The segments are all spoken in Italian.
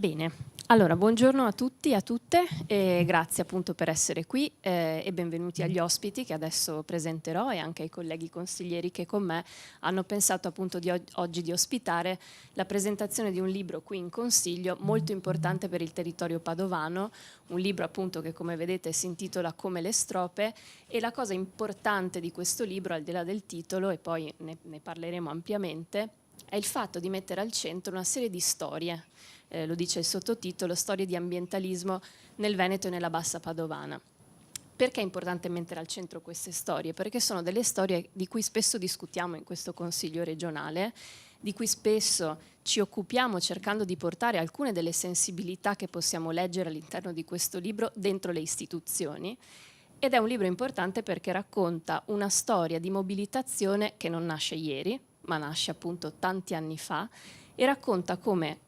Bene, allora buongiorno a tutti e a tutte e grazie appunto per essere qui e benvenuti agli ospiti che adesso presenterò e anche ai colleghi consiglieri che con me hanno pensato appunto oggi di ospitare la presentazione di un libro qui in Consiglio molto importante per il territorio padovano, un libro appunto che come vedete si intitola Come le strope e la cosa importante di questo libro, al di là del titolo e poi ne parleremo ampiamente, è il fatto di mettere al centro una serie di storie. Lo dice il sottotitolo, storie di ambientalismo nel Veneto e nella Bassa Padovana. Perché è importante mettere al centro queste storie? Perché sono delle storie di cui spesso discutiamo in questo Consiglio regionale, di cui spesso ci occupiamo cercando di portare alcune delle sensibilità che possiamo leggere all'interno di questo libro dentro le istituzioni. Ed è un libro importante perché racconta una storia di mobilitazione che non nasce ieri, ma nasce appunto tanti anni fa, e racconta come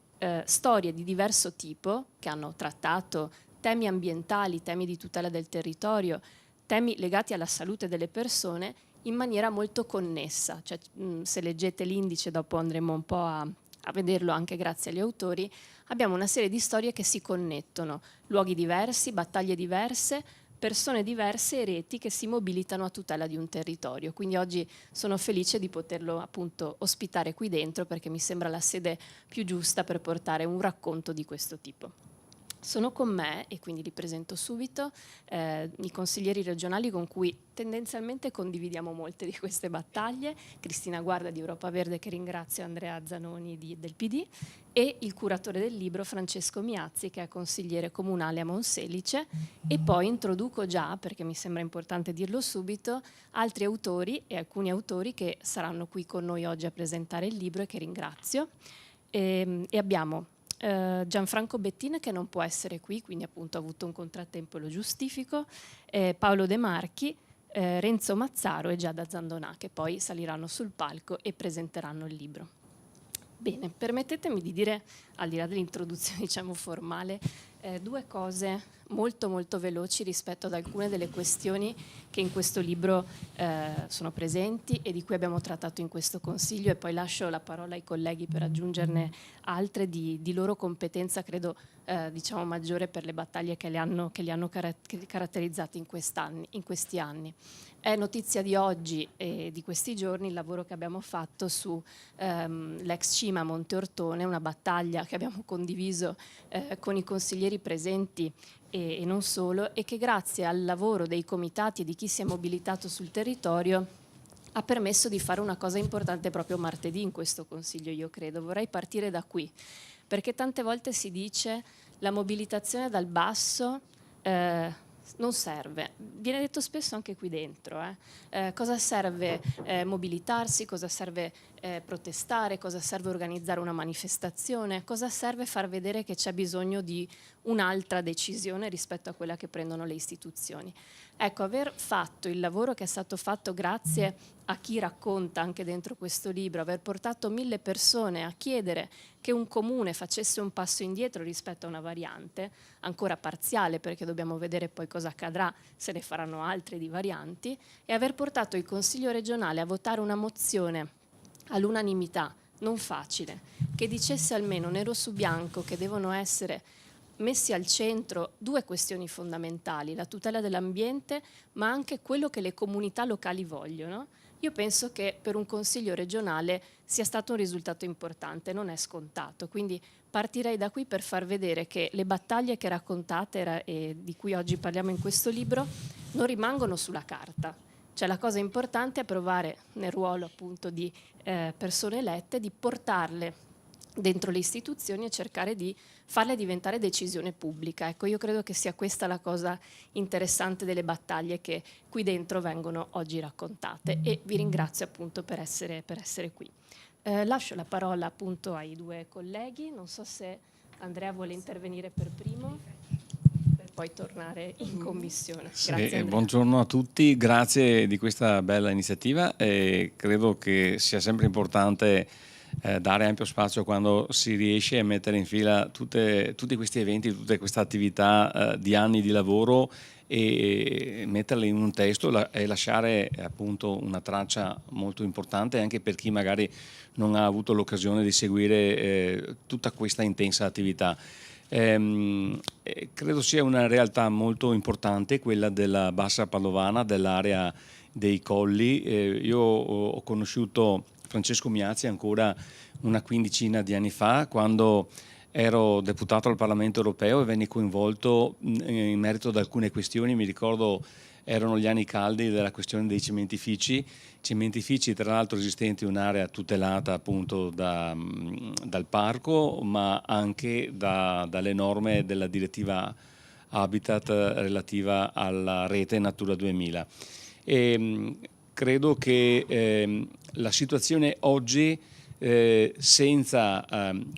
storie di diverso tipo che hanno trattato temi ambientali, temi di tutela del territorio, temi legati alla salute delle persone in maniera molto connessa. Cioè, se leggete l'indice, dopo andremo un po' a vederlo anche grazie agli autori, abbiamo una serie di storie che si connettono, luoghi diversi, battaglie diverse, persone diverse e reti che si mobilitano a tutela di un territorio. Quindi oggi sono felice di poterlo appunto ospitare qui dentro perché mi sembra la sede più giusta per portare un racconto di questo tipo. Sono con me, e quindi li presento subito, i consiglieri regionali con cui tendenzialmente condividiamo molte di queste battaglie, Cristina Guarda di Europa Verde, che ringrazio, Andrea Zanoni del PD, e il curatore del libro Francesco Miazzi, che è consigliere comunale a Monselice, e poi introduco già, perché mi sembra importante dirlo subito, altri autori e alcuni autori che saranno qui con noi oggi a presentare il libro e che ringrazio. E abbiamo Gianfranco Bettina che non può essere qui, quindi appunto ha avuto un contrattempo e lo giustifico, Paolo De Marchi, Renzo Mazzaro e Giada Zandonà, che poi saliranno sul palco e presenteranno il libro. Bene, permettetemi di dire, al di là dell'introduzione diciamo formale, due cose molto veloci rispetto ad alcune delle questioni che in questo libro sono presenti e di cui abbiamo trattato in questo Consiglio, e poi lascio la parola ai colleghi per aggiungerne altre di loro competenza, credo diciamo maggiore per le battaglie che li hanno caratterizzati in questi anni. È notizia di oggi e di questi giorni il lavoro che abbiamo fatto su l'ex Cima Monte Ortone, una battaglia che abbiamo condiviso con i consiglieri presenti e non solo, e che grazie al lavoro dei comitati e di chi si è mobilitato sul territorio ha permesso di fare una cosa importante proprio martedì in questo Consiglio, io credo. Vorrei partire da qui, perché tante volte si dice la mobilitazione dal basso non serve, viene detto spesso anche qui dentro. Cosa serve mobilitarsi, cosa serve protestare, cosa serve organizzare una manifestazione, cosa serve far vedere che c'è bisogno di un'altra decisione rispetto a quella che prendono le istituzioni. Ecco, aver fatto il lavoro che è stato fatto grazie a chi racconta anche dentro questo libro, aver portato 1000 persone a chiedere che un comune facesse un passo indietro rispetto a una variante, ancora parziale perché dobbiamo vedere poi cosa accadrà se ne faranno altre di varianti, e aver portato il Consiglio regionale a votare una mozione all'unanimità, non facile, che dicesse almeno nero su bianco che devono essere messi al centro due questioni fondamentali, la tutela dell'ambiente ma anche quello che le comunità locali vogliono. Io penso che per un Consiglio regionale sia stato un risultato importante, non è scontato, quindi partirei da qui per far vedere che le battaglie che raccontate e di cui oggi parliamo in questo libro non rimangono sulla carta. Cioè la cosa importante è provare nel ruolo appunto di persone elette di portarle dentro le istituzioni e cercare di farle diventare decisione pubblica. Ecco, io credo che sia questa la cosa interessante delle battaglie che qui dentro vengono oggi raccontate, e vi ringrazio appunto per essere qui. Lascio la parola appunto ai due colleghi, non so se Andrea vuole intervenire per primo per poi tornare in commissione. Grazie Andrea. Buongiorno a tutti, grazie di questa bella iniziativa e credo che sia sempre importante dare ampio spazio quando si riesce a mettere in fila tutti questi eventi, tutte queste attività di anni di lavoro e metterle in un testo e lasciare appunto una traccia molto importante anche per chi magari non ha avuto l'occasione di seguire tutta questa intensa attività. Credo sia una realtà molto importante quella della Bassa Padovana, dell'area dei Colli. Io ho conosciuto Francesco Miazzi ancora una quindicina di anni fa, quando ero deputato al Parlamento europeo e venni coinvolto in merito ad alcune questioni. Mi ricordo erano gli anni caldi della questione dei cementifici, tra l'altro esistenti in un'area tutelata appunto dal parco, ma anche dalle norme della direttiva Habitat relativa alla rete Natura 2000. Credo che la situazione oggi, senza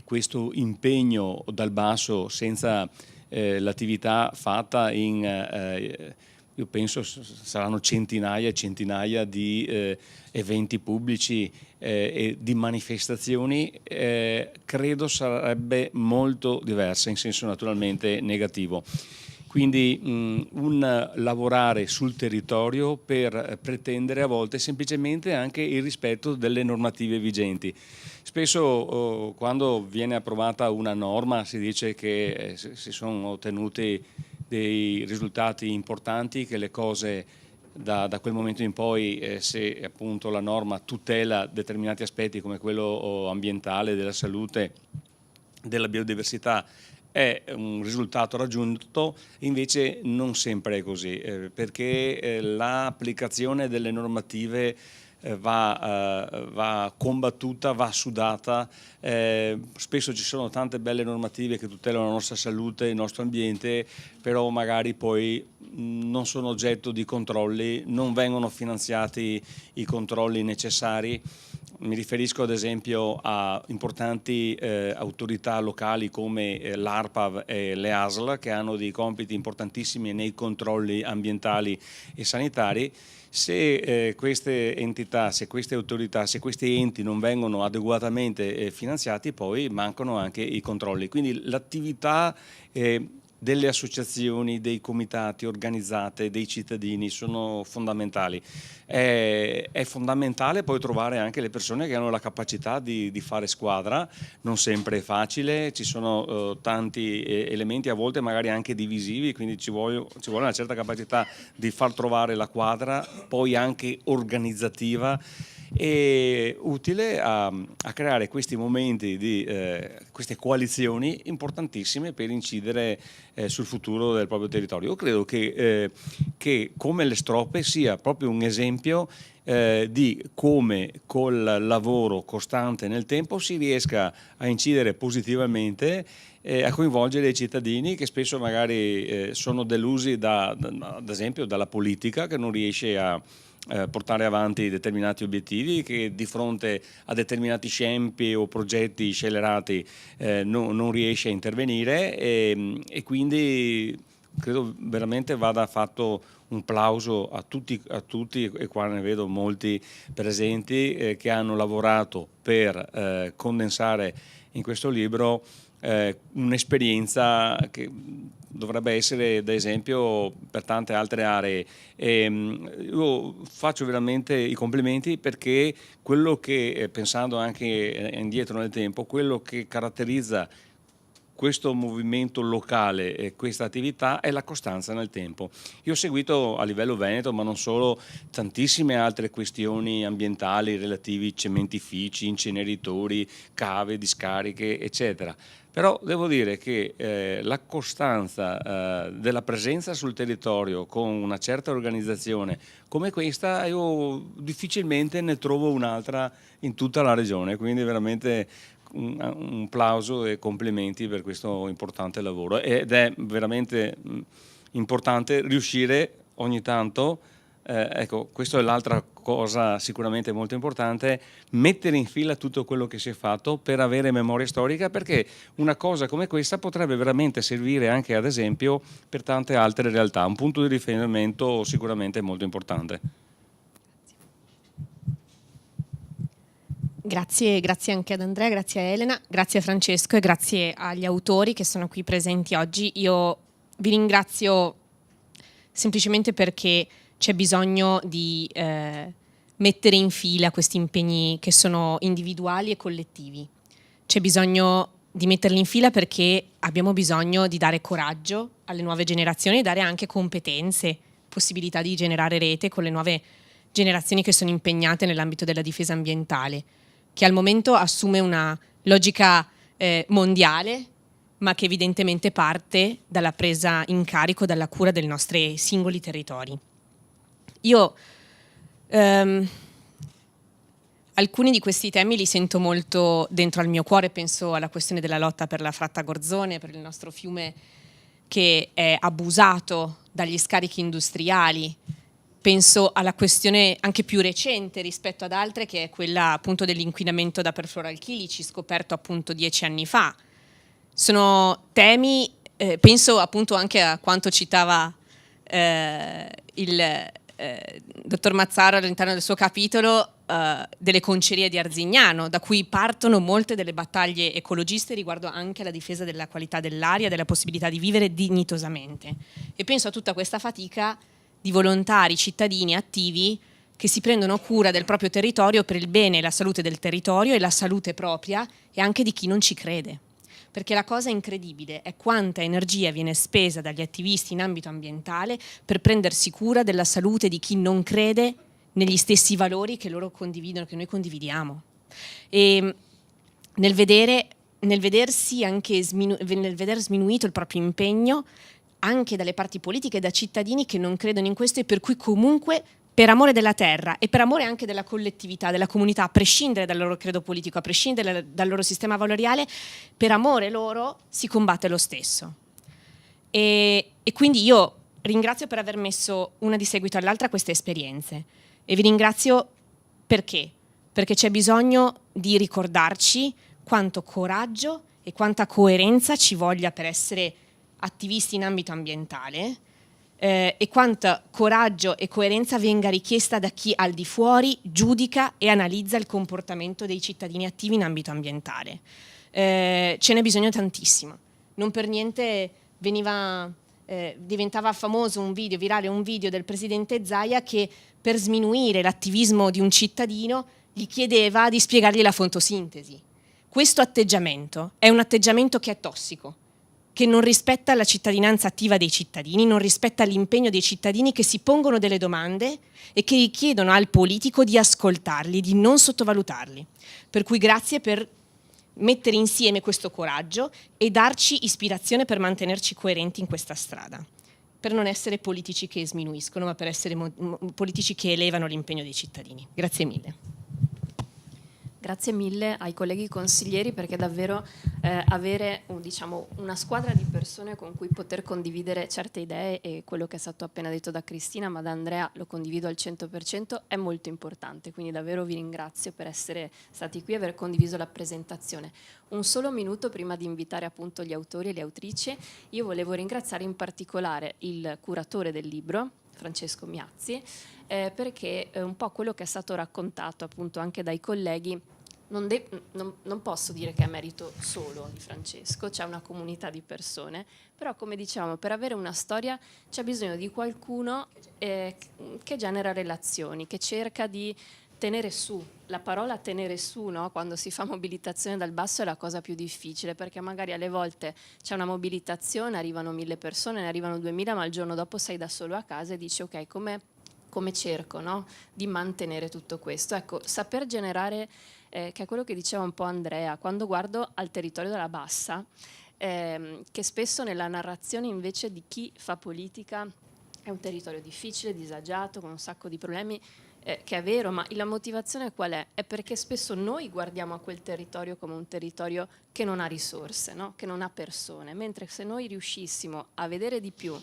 questo impegno dal basso, senza l'attività fatta io penso saranno centinaia e centinaia di eventi pubblici e di manifestazioni, credo sarebbe molto diversa, in senso naturalmente negativo. Quindi un lavorare sul territorio per pretendere a volte semplicemente anche il rispetto delle normative vigenti. Spesso quando viene approvata una norma si dice che si sono ottenuti dei risultati importanti, che le cose da quel momento in poi, se appunto la norma tutela determinati aspetti come quello ambientale, della salute, della biodiversità, è un risultato raggiunto. Invece non sempre è così, perché l'applicazione delle normative va combattuta, va sudata. Spesso ci sono tante belle normative che tutelano la nostra salute, il nostro ambiente, però magari poi non sono oggetto di controlli, non vengono finanziati i controlli necessari. Mi riferisco ad esempio a importanti autorità locali come l'ARPAV e le ASL, che hanno dei compiti importantissimi nei controlli ambientali e sanitari. Se queste entità, se queste autorità, se questi enti non vengono adeguatamente finanziati, poi mancano anche i controlli. Quindi l'attività delle associazioni, dei comitati organizzate, dei cittadini sono fondamentali. È fondamentale poi trovare anche le persone che hanno la capacità di fare squadra, non sempre è facile, ci sono tanti elementi a volte magari anche divisivi, quindi ci vuole una certa capacità di far trovare la quadra, poi anche organizzativa, e utile a creare questi momenti di queste coalizioni importantissime per incidere sul futuro del proprio territorio. Io credo che come le Strope sia proprio un esempio di come col lavoro costante nel tempo si riesca a incidere positivamente, a coinvolgere i cittadini che spesso magari sono delusi ad esempio dalla politica, che non riesce a portare avanti determinati obiettivi, che di fronte a determinati scempi o progetti scellerati non riesce a intervenire, e quindi credo veramente vada fatto un plauso a tutti, e qua ne vedo molti presenti che hanno lavorato per condensare in questo libro un'esperienza che dovrebbe essere da esempio per tante altre aree. Io faccio veramente i complimenti, perché quello che, pensando anche indietro nel tempo, quello che caratterizza questo movimento locale e questa attività è la costanza nel tempo. Io ho seguito a livello veneto, ma non solo, tantissime altre questioni ambientali relativi cementifici, inceneritori, cave, discariche, eccetera. Però devo dire che la costanza della presenza sul territorio con una certa organizzazione come questa, io difficilmente ne trovo un'altra in tutta la regione, quindi veramente un plauso e complimenti per questo importante lavoro. Ed è veramente importante riuscire ogni tanto, ecco, questa è l'altra cosa sicuramente molto importante, mettere in fila tutto quello che si è fatto per avere memoria storica, perché una cosa come questa potrebbe veramente servire anche ad esempio per tante altre realtà, un punto di riferimento sicuramente molto importante. Grazie anche ad Andrea, grazie a Elena, grazie a Francesco e grazie agli autori che sono qui presenti oggi. Io vi ringrazio semplicemente perché c'è bisogno di mettere in fila questi impegni che sono individuali e collettivi. C'è bisogno di metterli in fila perché abbiamo bisogno di dare coraggio alle nuove generazioni e dare anche competenze, possibilità di generare rete con le nuove generazioni che sono impegnate nell'ambito della difesa ambientale, che al momento assume una logica mondiale, ma che evidentemente parte dalla presa in carico, dalla cura dei nostri singoli territori. Io alcuni di questi temi li sento molto dentro al mio cuore, penso alla questione della lotta per la fratta Gorzone, per il nostro fiume che è abusato dagli scarichi industriali, penso alla questione anche più recente rispetto ad altre, che è quella appunto dell'inquinamento da perfluoralchilici scoperto appunto 10 anni fa. Sono temi, penso appunto anche a quanto citava il dottor Mazzaro all'interno del suo capitolo delle concerie di Arzignano, da cui partono molte delle battaglie ecologiste riguardo anche alla difesa della qualità dell'aria, della possibilità di vivere dignitosamente. E penso a tutta questa fatica di volontari, cittadini attivi che si prendono cura del proprio territorio per il bene e la salute del territorio e la salute propria e anche di chi non ci crede. Perché la cosa incredibile è quanta energia viene spesa dagli attivisti in ambito ambientale per prendersi cura della salute di chi non crede negli stessi valori che loro condividono, che noi condividiamo. E nel veder sminuito il proprio impegno anche dalle parti politiche e da cittadini che non credono in questo e per cui comunque per amore della terra e per amore anche della collettività, della comunità, a prescindere dal loro credo politico, a prescindere dal loro sistema valoriale, per amore loro si combatte lo stesso. E quindi io ringrazio per aver messo una di seguito all'altra queste esperienze e vi ringrazio perché c'è bisogno di ricordarci quanto coraggio e quanta coerenza ci voglia per essere attivisti in ambito ambientale e quanto coraggio e coerenza venga richiesta da chi al di fuori giudica e analizza il comportamento dei cittadini attivi in ambito ambientale. Ce n'è bisogno tantissimo. Non per niente diventava famoso virale un video del presidente Zaia che per sminuire l'attivismo di un cittadino gli chiedeva di spiegargli la fotosintesi. Questo atteggiamento è un atteggiamento che è tossico, che non rispetta la cittadinanza attiva dei cittadini, non rispetta l'impegno dei cittadini che si pongono delle domande e che richiedono al politico di ascoltarli, di non sottovalutarli. Per cui grazie per mettere insieme questo coraggio e darci ispirazione per mantenerci coerenti in questa strada, per non essere politici che sminuiscono, ma per essere politici che elevano l'impegno dei cittadini. Grazie mille. Grazie mille ai colleghi consiglieri, perché davvero avere una squadra di persone con cui poter condividere certe idee, e quello che è stato appena detto da Cristina, ma da Andrea lo condivido al 100%, è molto importante. Quindi davvero vi ringrazio per essere stati qui e aver condiviso la presentazione. Un solo minuto prima di invitare appunto gli autori e le autrici, io volevo ringraziare in particolare il curatore del libro, Francesco Miazzi, perché un po' quello che è stato raccontato appunto anche dai colleghi non posso dire che è merito solo di Francesco, c'è una comunità di persone, però come dicevamo, per avere una storia c'è bisogno di qualcuno che genera relazioni, che cerca di tenere su. La parola tenere su, no? Quando si fa mobilitazione dal basso è la cosa più difficile, perché magari alle volte c'è una mobilitazione, arrivano 1000 persone, ne arrivano 2000, ma il giorno dopo sei da solo a casa e dici ok, come cerco, no? Di mantenere tutto questo. Ecco, saper generare, che è quello che diceva un po' Andrea, quando guardo al territorio della Bassa, che spesso nella narrazione invece di chi fa politica è un territorio difficile, disagiato, con un sacco di problemi, che è vero, ma la motivazione qual è? È perché spesso noi guardiamo a quel territorio come un territorio che non ha risorse, no? Che non ha persone, mentre se noi riuscissimo a vedere di più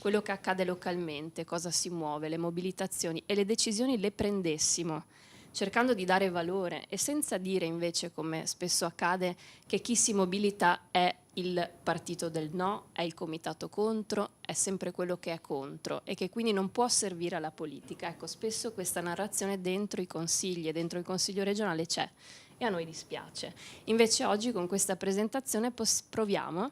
quello che accade localmente, cosa si muove, le mobilitazioni e le decisioni le prendessimo, cercando di dare valore e senza dire invece, come spesso accade, che chi si mobilita è il partito del no, è il comitato contro, è sempre quello che è contro e che quindi non può servire alla politica. Ecco, spesso questa narrazione dentro i consigli e dentro il Consiglio regionale c'è e a noi dispiace. Invece oggi con questa presentazione proviamo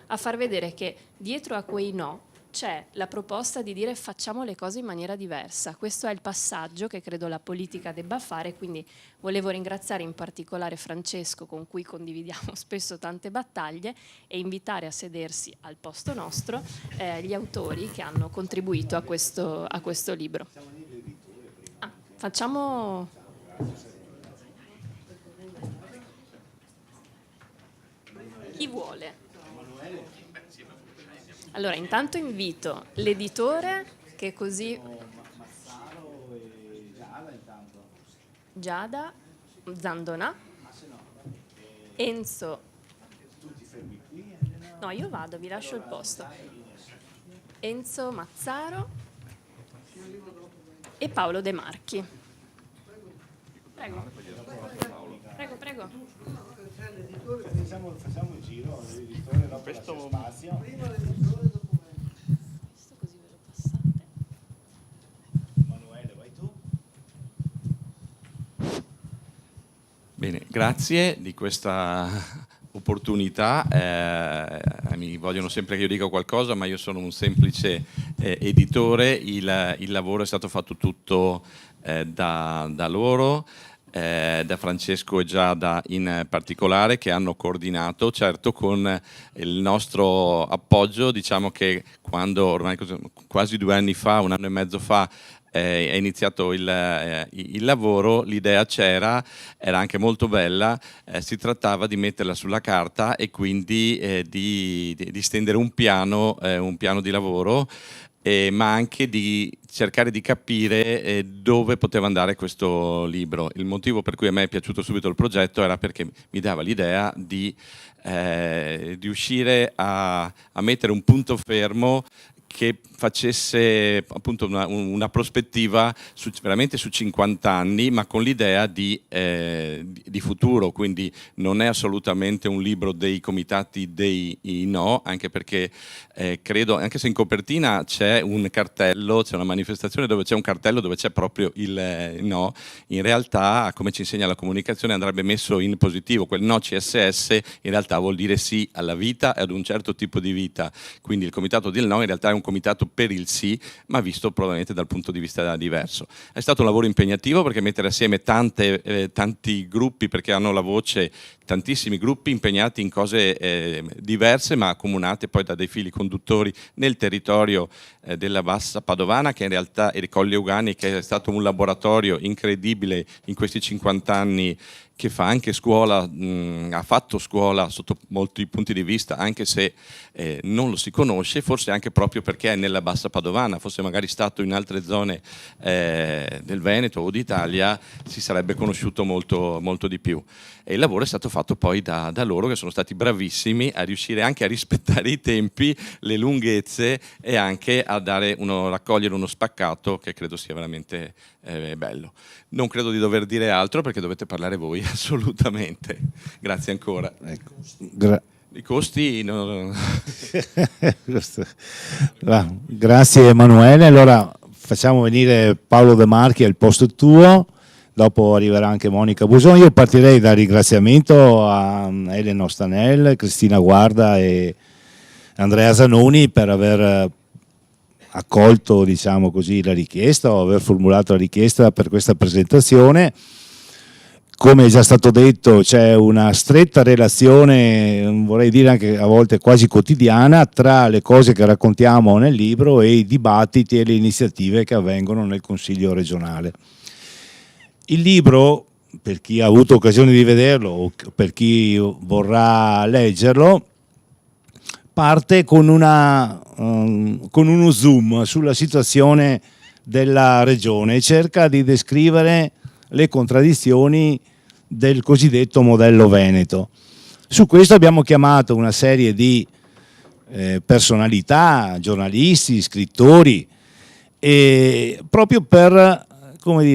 a far vedere che dietro a quei no c'è la proposta di dire facciamo le cose in maniera diversa. Questo è il passaggio che credo la politica debba fare, quindi volevo ringraziare in particolare Francesco, con cui condividiamo spesso tante battaglie, e invitare a sedersi al posto nostro gli autori che hanno contribuito a questo libro. Facciamo... Chi vuole? Allora, intanto invito l'editore, che così... Massaro e Giada intanto. Giada, Zandonà, Enzo... Tu ti fermi qui? No, io vado, vi lascio il posto. Enzo Mazzaro e Paolo De Marchi. Prego. Prego, prego. Facciamo il giro, l'editore dopo lascia spazio. Questo così ve lo passate. Emanuele, vai tu. Bene, grazie di questa opportunità. Mi vogliono sempre che io dica qualcosa, ma io sono un semplice editore. Il lavoro è stato fatto tutto da loro, da Francesco e Giada in particolare, che hanno coordinato, certo con il nostro appoggio. Diciamo che quando ormai quasi 2 anni fa, 1 anno e mezzo fa, è iniziato il lavoro, l'idea c'era, era anche molto bella, si trattava di metterla sulla carta e quindi di stendere un piano di lavoro, ma anche di cercare di capire dove poteva andare questo libro. Il motivo per cui a me è piaciuto subito il progetto era perché mi dava l'idea di riuscire a mettere un punto fermo che facesse appunto una prospettiva veramente su 50 anni, ma con l'idea di futuro. Quindi non è assolutamente un libro dei comitati dei no, anche perché credo, anche se in copertina c'è un cartello, c'è una manifestazione dove c'è un cartello dove c'è proprio il no, in realtà, come ci insegna la comunicazione, andrebbe messo in positivo. Quel no CSS in realtà vuol dire sì alla vita e ad un certo tipo di vita. Quindi il comitato del no in realtà è un comitato per il sì, ma visto probabilmente dal punto di vista diverso. È stato un lavoro impegnativo, perché mettere assieme tanti gruppi, perché hanno la voce, tantissimi gruppi impegnati in cose diverse, ma accomunate poi da dei fili conduttori nel territorio della Bassa Padovana, che in realtà è Colli Euganei, che è stato un laboratorio incredibile in questi 50 anni, che fa anche scuola, ha fatto scuola sotto molti punti di vista, anche se non lo si conosce, forse anche proprio perché è nella Bassa Padovana. Fosse magari stato in altre zone del Veneto o d'Italia, si sarebbe conosciuto molto, molto di più. E il lavoro è stato fatto poi da loro, che sono stati bravissimi a riuscire anche a rispettare i tempi, le lunghezze, e anche a raccogliere uno spaccato che credo sia veramente bello. Non credo di dover dire altro, perché dovete parlare voi assolutamente. Grazie ancora. Ecco. I costi no. Grazie Emanuele. Allora facciamo venire Paolo De Marchi al posto tuo, dopo arriverà anche Monica Busoni. Io partirei dal ringraziamento a Elena Ostanel, Cristina Guarda e Andrea Zanoni per aver accolto, diciamo così, la richiesta, o aver formulato la richiesta per questa presentazione. Come è già stato detto, c'è una stretta relazione, vorrei dire anche a volte quasi quotidiana, tra le cose che raccontiamo nel libro e i dibattiti e le iniziative che avvengono nel Consiglio regionale. Il libro, per chi ha avuto occasione di vederlo o per chi vorrà leggerlo, parte con uno zoom sulla situazione della regione e cerca di descrivere le contraddizioni del cosiddetto modello veneto. Su questo abbiamo chiamato una serie di personalità, giornalisti, scrittori, proprio per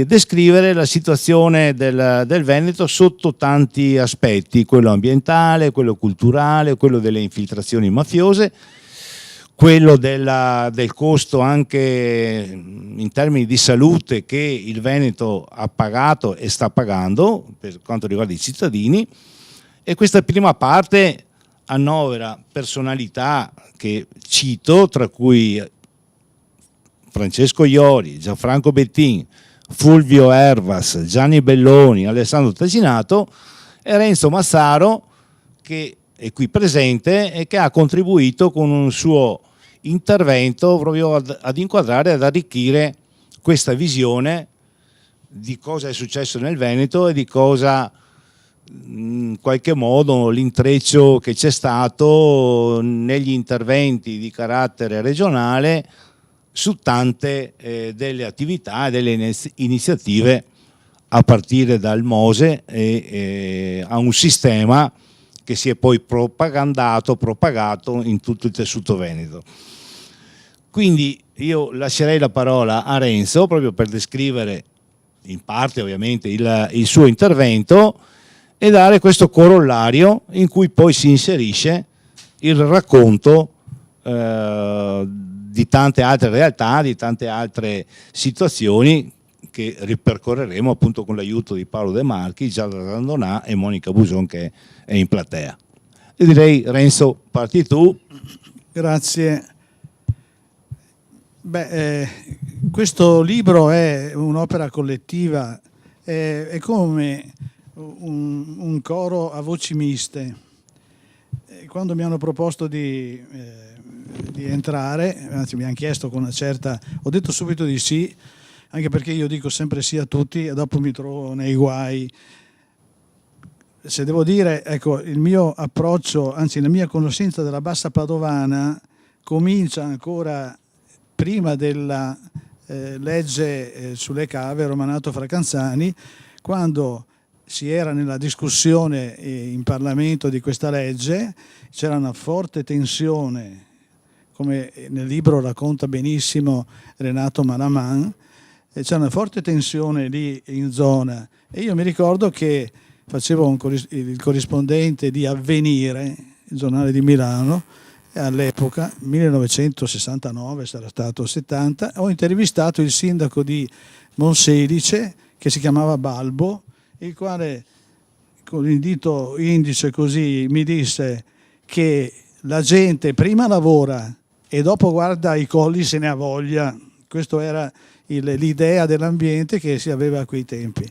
descrivere la situazione del Veneto sotto tanti aspetti, quello ambientale, quello culturale, quello delle infiltrazioni mafiose, quello del costo anche in termini di salute che il Veneto ha pagato e sta pagando per quanto riguarda i cittadini, e questa prima parte annovera personalità che cito, tra cui Francesco Iori, Gianfranco Bettin, Fulvio Ervas, Gianni Belloni, Alessandro Taginato e Renzo Massaro, che è qui presente e che ha contribuito con un suo intervento proprio ad inquadrare, ad arricchire questa visione di cosa è successo nel Veneto e di cosa, in qualche modo, l'intreccio che c'è stato negli interventi di carattere regionale su tante delle attività e delle iniziative, a partire dal Mose a un sistema che si è poi propagato in tutto il tessuto veneto. Quindi io lascerei la parola a Renzo proprio per descrivere in parte ovviamente il suo intervento e dare questo corollario in cui poi si inserisce il racconto di tante altre realtà, di tante altre situazioni che ripercorreremo appunto con l'aiuto di Paolo De Marchi, Giada Randonà e Monica Buson che è in platea. Io direi, Renzo, parti tu. Grazie. Questo libro è un'opera collettiva, è come un coro a voci miste. Quando mi hanno proposto di entrare, anzi mi hanno chiesto con una certa, ho detto subito di sì, anche perché io dico sempre sì a tutti e dopo mi trovo nei guai. Se devo dire, ecco, il mio approccio, anzi la mia conoscenza della bassa padovana comincia ancora prima della legge sulle cave, Romanato Fracanzani, quando si era nella discussione in Parlamento di questa legge, c'era una forte tensione, come nel libro racconta benissimo Renato Malaman, c'era una forte tensione lì in zona, e io mi ricordo che facevo il corrispondente di Avvenire, il giornale di Milano, e all'epoca, 1969 sarà stato 70, ho intervistato il sindaco di Monselice, che si chiamava Balbo, il quale con il dito indice così mi disse che la gente prima lavora e dopo guarda i colli se ne ha voglia. Questa era l'idea dell'ambiente che si aveva a quei tempi.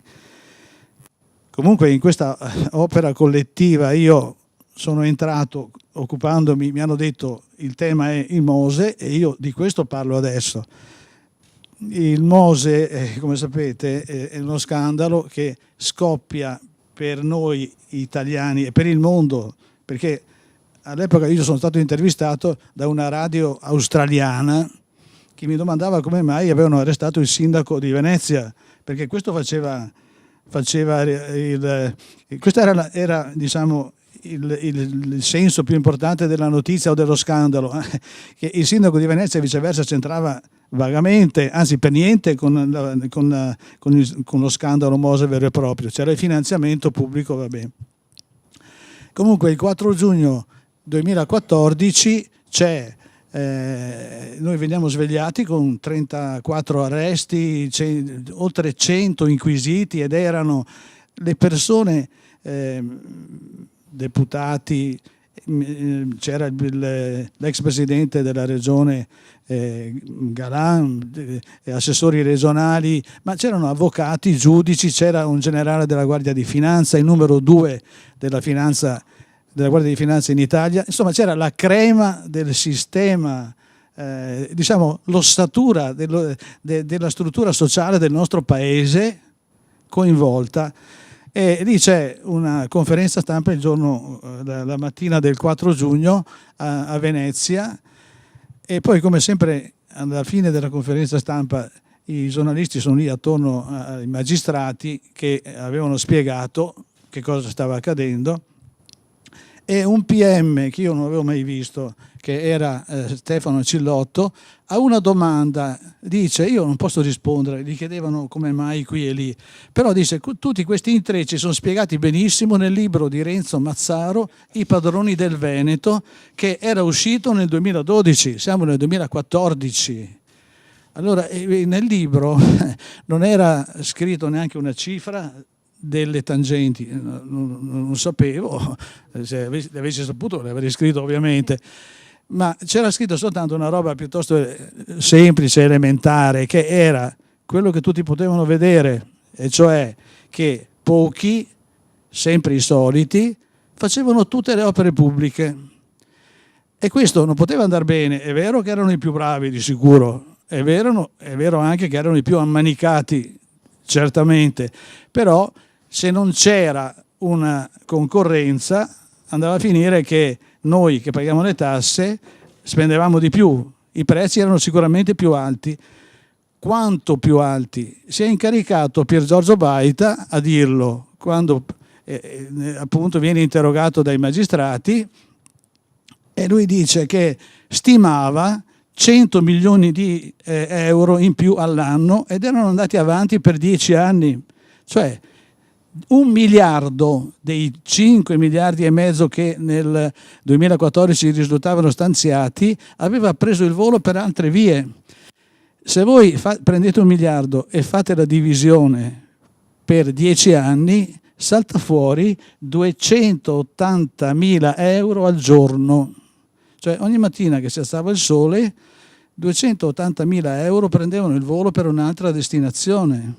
Comunque in questa opera collettiva io sono entrato occupandomi, mi hanno detto il tema è il Mose e io di questo parlo adesso. Il Mose, come sapete, è uno scandalo che scoppia per noi italiani e per il mondo, perché all'epoca io sono stato intervistato da una radio australiana che mi domandava come mai avevano arrestato il sindaco di Venezia, perché questo questo era diciamo il senso più importante della notizia o dello scandalo, che il sindaco di Venezia viceversa c'entrava vagamente, anzi per niente con lo scandalo Mose vero e proprio, c'era il finanziamento pubblico, vabbè. Comunque il 4 giugno 2014 noi veniamo svegliati con 34 arresti, oltre 100 inquisiti, ed erano le persone, deputati, c'era l'ex presidente della regione Galan, assessori regionali, ma c'erano avvocati, giudici, c'era un generale della Guardia di Finanza, il numero 2 della Guardia di Finanza in Italia, insomma c'era la crema del sistema, diciamo l'ossatura della struttura sociale del nostro paese coinvolta. E lì c'è una conferenza stampa la mattina del 4 giugno a Venezia, e poi come sempre alla fine della conferenza stampa i giornalisti sono lì attorno ai magistrati che avevano spiegato che cosa stava accadendo, e un PM che io non avevo mai visto, che era Stefano Cillotto, a una domanda dice: io non posso rispondere, gli chiedevano come mai qui e lì, però dice: tutti questi intrecci sono spiegati benissimo nel libro di Renzo Mazzaro, I padroni del Veneto, che era uscito nel 2012, siamo nel 2014. Allora nel libro non era scritto neanche una cifra delle tangenti, non sapevo, se avessi saputo l'avrei scritto ovviamente, ma c'era scritto soltanto una roba piuttosto semplice, elementare, che era quello che tutti potevano vedere, e cioè che pochi, sempre i soliti, facevano tutte le opere pubbliche. E questo non poteva andare bene. È vero che erano i più bravi, di sicuro, è vero anche che erano i più ammanicati, certamente, però se non c'era una concorrenza andava a finire che noi che paghiamo le tasse spendevamo di più, i prezzi erano sicuramente più alti. Quanto più alti? Si è incaricato Pier Giorgio Baita a dirlo quando appunto viene interrogato dai magistrati, e lui dice che stimava 100 milioni di euro in più all'anno, ed erano andati avanti per 10 anni, cioè 1 miliardo dei 5 miliardi e mezzo che nel 2014 risultavano stanziati aveva preso il volo per altre vie. Se voi prendete 1 miliardo e fate la divisione per 10 anni, salta fuori 280.000 euro al giorno. Cioè ogni mattina che si alzava il sole, 280.000 euro prendevano il volo per un'altra destinazione.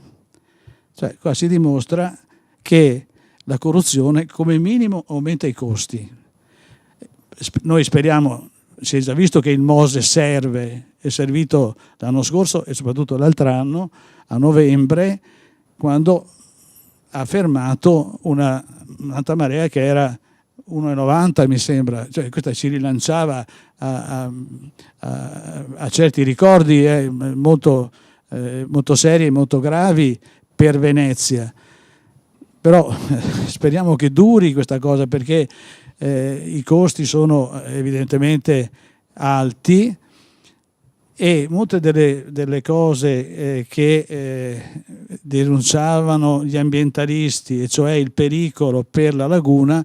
Cioè qua si dimostra che la corruzione come minimo aumenta i costi. Noi speriamo, si è già visto che il Mose serve, è servito l'anno scorso e soprattutto l'altro anno, a novembre, quando ha fermato un'alta marea che era 1,90 mi sembra, cioè questa ci rilanciava a certi ricordi molto seri e molto gravi per Venezia. Però speriamo che duri questa cosa, perché i costi sono evidentemente alti, e molte delle cose che denunciavano gli ambientalisti, e cioè il pericolo per la laguna,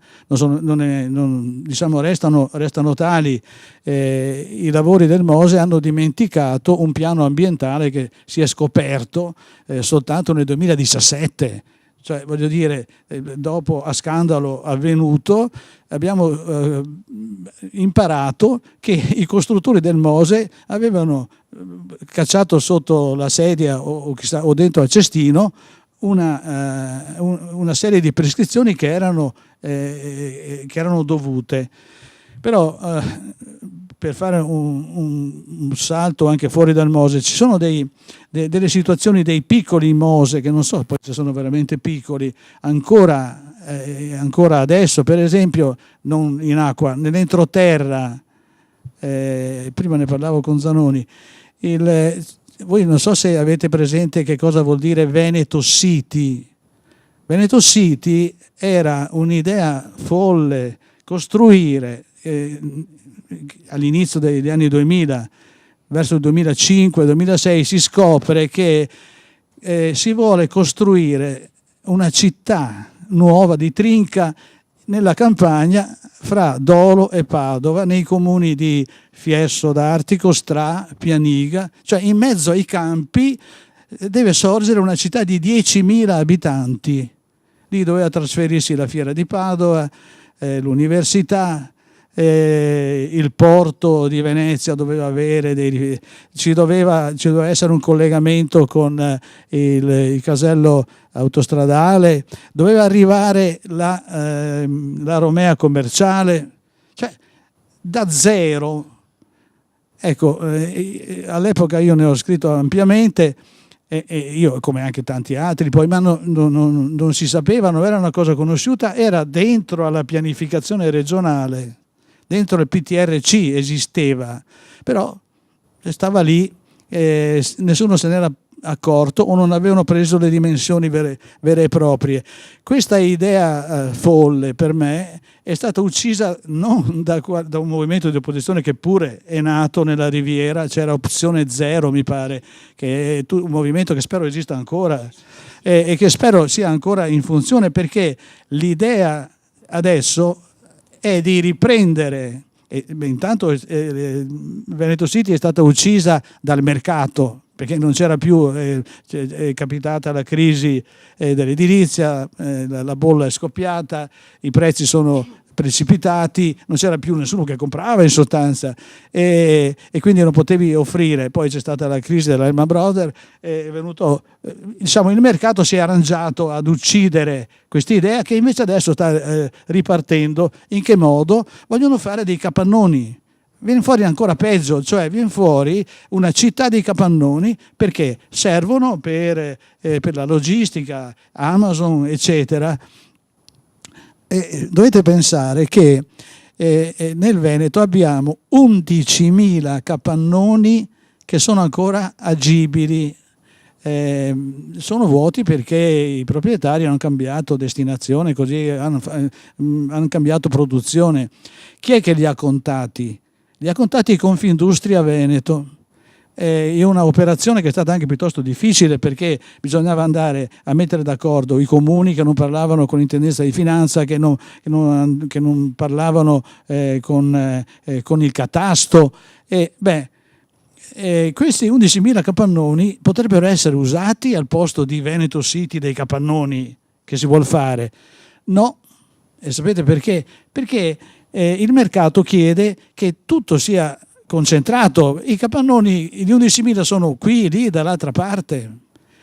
restano tali. I lavori del Mose hanno dimenticato un piano ambientale che si è scoperto soltanto nel 2017. Cioè, voglio dire, dopo a scandalo avvenuto abbiamo imparato che i costruttori del Mose avevano cacciato sotto la sedia o dentro al cestino una serie di prescrizioni che erano dovute. Però per fare un salto anche fuori dal Mose, ci sono delle situazioni dei piccoli Mose, che non so poi se sono veramente piccoli, ancora adesso, per esempio non in acqua, nell'entroterra, prima ne parlavo con Zanoni, voi non so se avete presente che cosa vuol dire Veneto City. Veneto City era un'idea folle, costruire all'inizio degli anni 2000, verso il 2005-2006 si scopre che si vuole costruire una città nuova di trinca nella campagna fra Dolo e Padova, nei comuni di Fiesso d'Artico, Stra, Pianiga, cioè in mezzo ai campi deve sorgere una città di 10.000 abitanti. Lì doveva trasferirsi la Fiera di Padova, l'università, il porto di Venezia doveva avere ci doveva essere un collegamento con il casello autostradale, doveva arrivare la Romea commerciale, cioè da zero. Ecco, all'epoca io ne ho scritto ampiamente, e io come anche tanti altri, poi ma non si sapeva, non era una cosa conosciuta, era dentro alla pianificazione regionale, dentro il PTRC esisteva, però stava lì, nessuno se n'era accorto o non avevano preso le dimensioni vere e proprie. Questa idea folle per me è stata uccisa non da un movimento di opposizione che pure è nato nella Riviera, c'era Opzione Zero mi pare, che è un movimento che spero esista ancora e che spero sia ancora in funzione, perché l'idea adesso è di riprendere. Intanto Veneto City è stata uccisa dal mercato, perché non c'era più, è capitata la crisi dell'edilizia, la bolla è scoppiata, i prezzi sono precipitati, non c'era più nessuno che comprava in sostanza e quindi non potevi offrire. Poi c'è stata la crisi della Lehman Brothers, è venuto, diciamo, il mercato si è arrangiato ad uccidere quest'idea, che invece adesso sta ripartendo. In che modo? Vogliono fare dei capannoni. Viene fuori ancora peggio, cioè viene fuori una città dei capannoni, perché servono per la logistica, Amazon, eccetera. Dovete pensare che nel Veneto abbiamo 11.000 capannoni che sono ancora agibili. Sono vuoti perché i proprietari hanno cambiato destinazione, così hanno cambiato produzione. Chi è che li ha contati? Li ha contati Confindustria Veneto. È una operazione che è stata anche piuttosto difficile, perché bisognava andare a mettere d'accordo i comuni che non parlavano con l'intendenza di finanza, che non parlavano con il catasto. Questi 11.000 capannoni potrebbero essere usati al posto di Veneto City dei capannoni che si vuol fare. No, e sapete perché? Perché il mercato chiede che tutto sia concentrato. I capannoni, gli 11.000 sono qui, lì, dall'altra parte.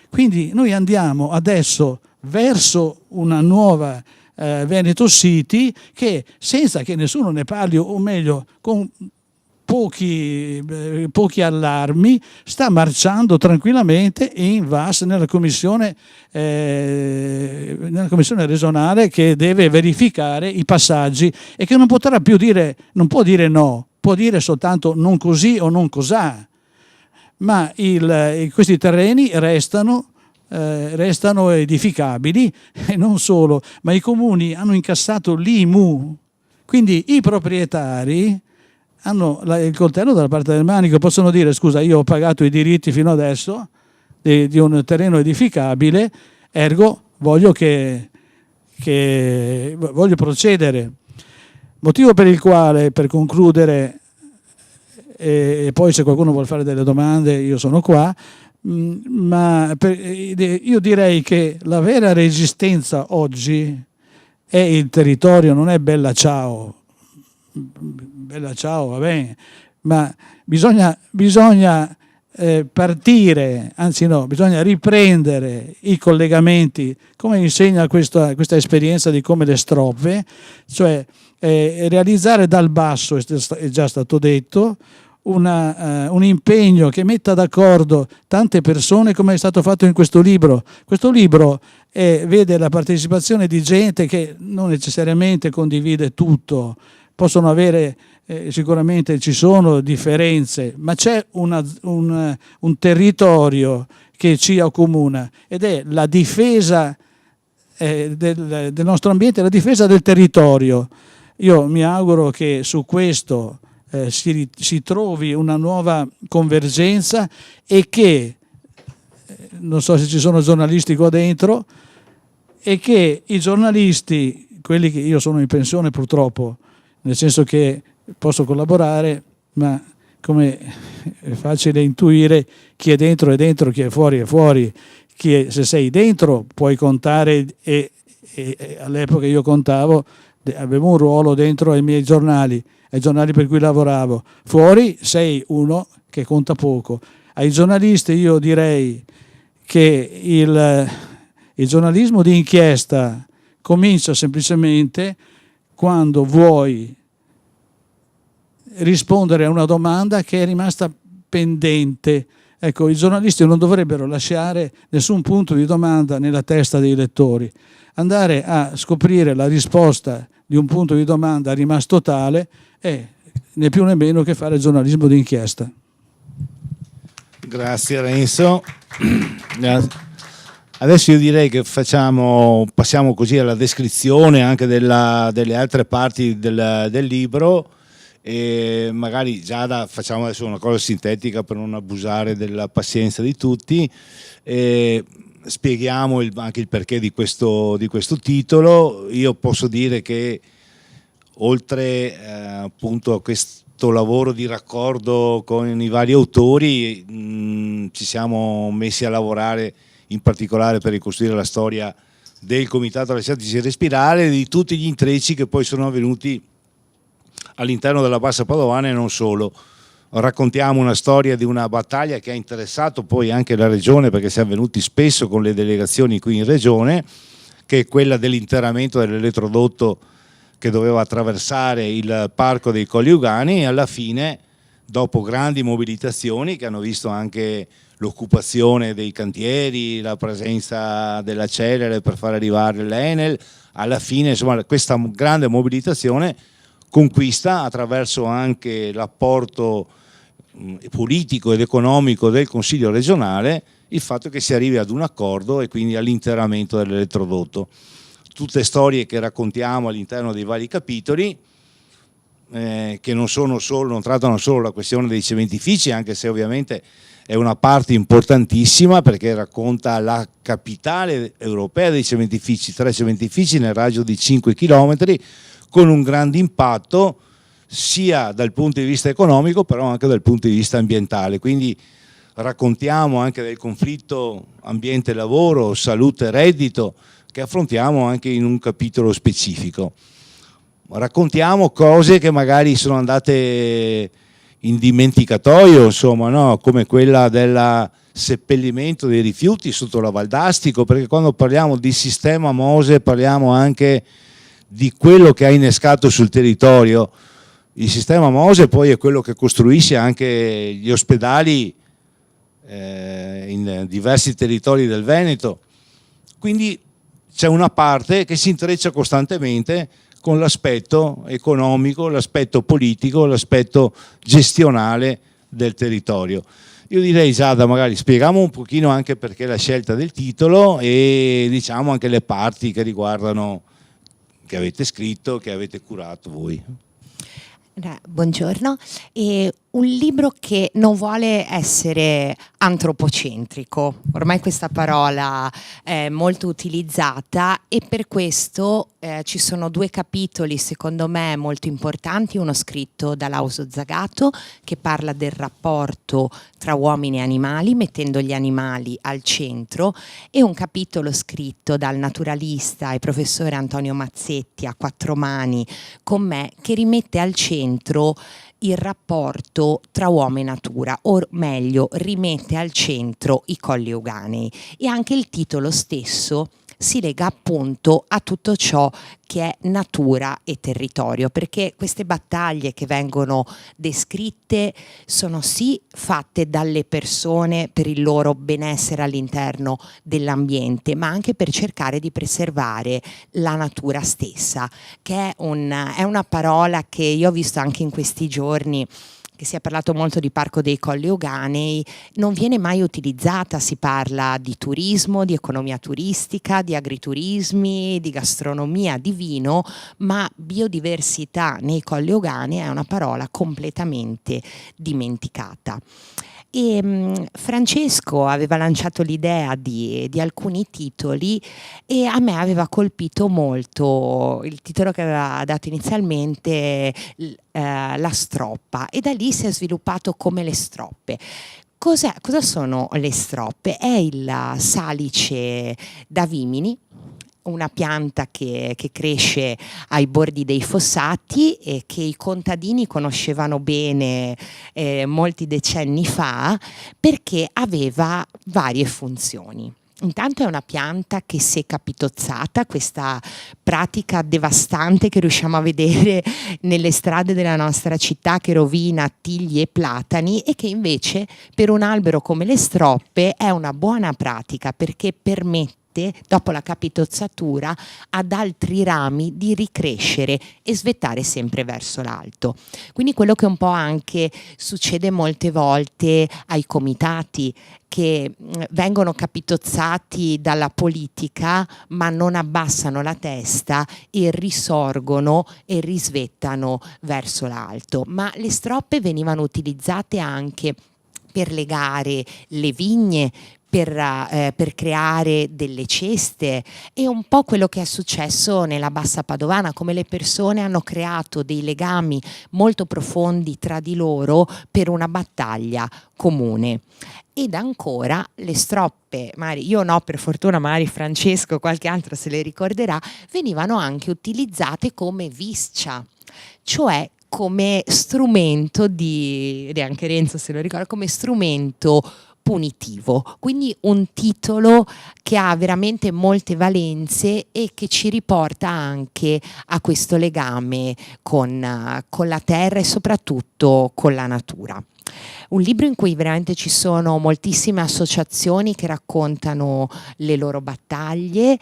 Quindi noi andiamo adesso verso una nuova Veneto City che, senza che nessuno ne parli, o meglio con pochi allarmi, sta marciando tranquillamente in VAS nella commissione regionale, che deve verificare i passaggi e che non potrà più dire, non può dire no, può dire soltanto non così o non cos'ha, ma questi terreni restano edificabili. E non solo, ma i comuni hanno incassato l'IMU, quindi i proprietari hanno il coltello dalla parte del manico, possono dire: scusa, io ho pagato i diritti fino adesso di un terreno edificabile, ergo voglio procedere. Motivo per il quale, per concludere, e poi se qualcuno vuole fare delle domande io sono qua, ma io direi che la vera resistenza oggi è il territorio, non è Bella Ciao, va bene, ma bisogna partire, anzi no, bisogna riprendere i collegamenti, come insegna questa esperienza di Come le Strofe, cioè realizzare dal basso, è già stato detto, un impegno che metta d'accordo tante persone, come è stato fatto in questo libro. Questo libro vede la partecipazione di gente che non necessariamente condivide tutto, possono avere sicuramente, ci sono differenze, ma c'è un territorio che ci accomuna, ed è la difesa del nostro ambiente, la difesa del territorio. Io mi auguro che su questo si trovi una nuova convergenza e che, non so se ci sono giornalisti qua dentro, e che i giornalisti, quelli che, io sono in pensione purtroppo, nel senso che posso collaborare, ma come è facile intuire, chi è dentro è dentro, chi è fuori. Se sei dentro puoi contare, e all'epoca io contavo, avevo un ruolo dentro ai miei giornali, ai giornali per cui lavoravo. Fuori sei uno che conta poco. Ai giornalisti io direi che il giornalismo di inchiesta comincia semplicemente quando vuoi rispondere a una domanda che è rimasta pendente. Ecco, i giornalisti non dovrebbero lasciare nessun punto di domanda nella testa dei lettori. Andare a scoprire la risposta di un punto di domanda rimasto tale è né più né meno che fare giornalismo d'inchiesta. Grazie Renzo. Adesso io direi che passiamo così alla descrizione anche delle altre parti del libro, e magari Giada facciamo adesso una cosa sintetica per non abusare della pazienza di tutti. Spieghiamo anche il perché di questo titolo. Io posso dire che oltre appunto a questo lavoro di raccordo con i vari autori, ci siamo messi a lavorare in particolare per ricostruire la storia del Comitato Lasciateci Respirare, di tutti gli intrecci che poi sono avvenuti all'interno della Bassa Padovana e non solo. Raccontiamo una storia di una battaglia che ha interessato poi anche la regione, perché siamo venuti spesso con le delegazioni qui in regione, che è quella dell'interramento dell'elettrodotto che doveva attraversare il parco dei Colli Ugani, e alla fine, dopo grandi mobilitazioni che hanno visto anche l'occupazione dei cantieri, la presenza della Celere per far arrivare l'Enel, alla fine insomma questa grande mobilitazione conquista, attraverso anche l'apporto politico ed economico del Consiglio regionale, il fatto che si arrivi ad un accordo e quindi all'interramento dell'elettrodotto. Tutte storie che raccontiamo all'interno dei vari capitoli, che non trattano solo la questione dei cementifici, anche se ovviamente è una parte importantissima, perché racconta la capitale europea dei cementifici, 3 cementifici nel raggio di 5 km, con un grande impatto sia dal punto di vista economico però anche dal punto di vista ambientale. Quindi raccontiamo anche del conflitto ambiente-lavoro, salute-reddito, che affrontiamo anche in un capitolo specifico. Raccontiamo cose che magari sono andate in dimenticatoio, insomma, no? Come quella del seppellimento dei rifiuti sotto la Valdastico, perché quando parliamo di sistema Mose parliamo anche di quello che ha innescato sul territorio. Il sistema Mose poi è quello che costruisce anche gli ospedali in diversi territori del Veneto. Quindi c'è una parte che si intreccia costantemente con l'aspetto economico, l'aspetto politico, l'aspetto gestionale del territorio. Io direi, Giada, magari spieghiamo un pochino anche perché la scelta del titolo e diciamo anche le parti che riguardano, che avete scritto, che avete curato voi. Buongiorno. Un libro che non vuole essere antropocentrico, ormai questa parola è molto utilizzata, e per questo ci sono 2 capitoli secondo me molto importanti, uno scritto da Lauso Zagato che parla del rapporto tra uomini e animali, mettendo gli animali al centro, e un capitolo scritto dal naturalista e professore Antonio Mazzetti a 4 mani con me, che rimette al centro il rapporto tra uomo e natura, o meglio rimette al centro i Colli Euganei, e anche il titolo stesso si lega appunto a tutto ciò che è natura e territorio, perché queste battaglie che vengono descritte sono sì fatte dalle persone per il loro benessere all'interno dell'ambiente, ma anche per cercare di preservare la natura stessa, che è una parola che io ho visto anche in questi giorni, che si è parlato molto di Parco dei Colli Euganei, non viene mai utilizzata. Si parla di turismo, di economia turistica, di agriturismi, di gastronomia, di vino, ma biodiversità nei Colli Euganei è una parola completamente dimenticata. E Francesco aveva lanciato l'idea di alcuni titoli, e a me aveva colpito molto il titolo che aveva dato inizialmente, La Stroppa, e da lì si è sviluppato come le stroppe. Cosa sono le stroppe? È il salice da vimini, una pianta che cresce ai bordi dei fossati e che i contadini conoscevano bene molti decenni fa, perché aveva varie funzioni. Intanto è una pianta che, se capitozzata, questa pratica devastante che riusciamo a vedere nelle strade della nostra città, che rovina tigli e platani, e che invece per un albero come le stroppe è una buona pratica, perché permette dopo la capitozzatura, ad altri rami di ricrescere e svettare sempre verso l'alto. Quindi quello che un po' anche succede molte volte ai comitati, che vengono capitozzati dalla politica ma non abbassano la testa e risorgono e risvettano verso l'alto. Ma le stroppe venivano utilizzate anche per legare le vigne, per creare delle ceste. È un po' quello che è successo nella Bassa Padovana, come le persone hanno creato dei legami molto profondi tra di loro per una battaglia comune. Ed ancora le stroppe, magari io no, per fortuna magari Francesco qualche altro se le ricorderà, venivano anche utilizzate come viscia, cioè come strumento ed anche Renzo se lo ricorda, come strumento punitivo, quindi un titolo che ha veramente molte valenze e che ci riporta anche a questo legame con la terra e soprattutto con la natura. Un libro in cui veramente ci sono moltissime associazioni che raccontano le loro battaglie,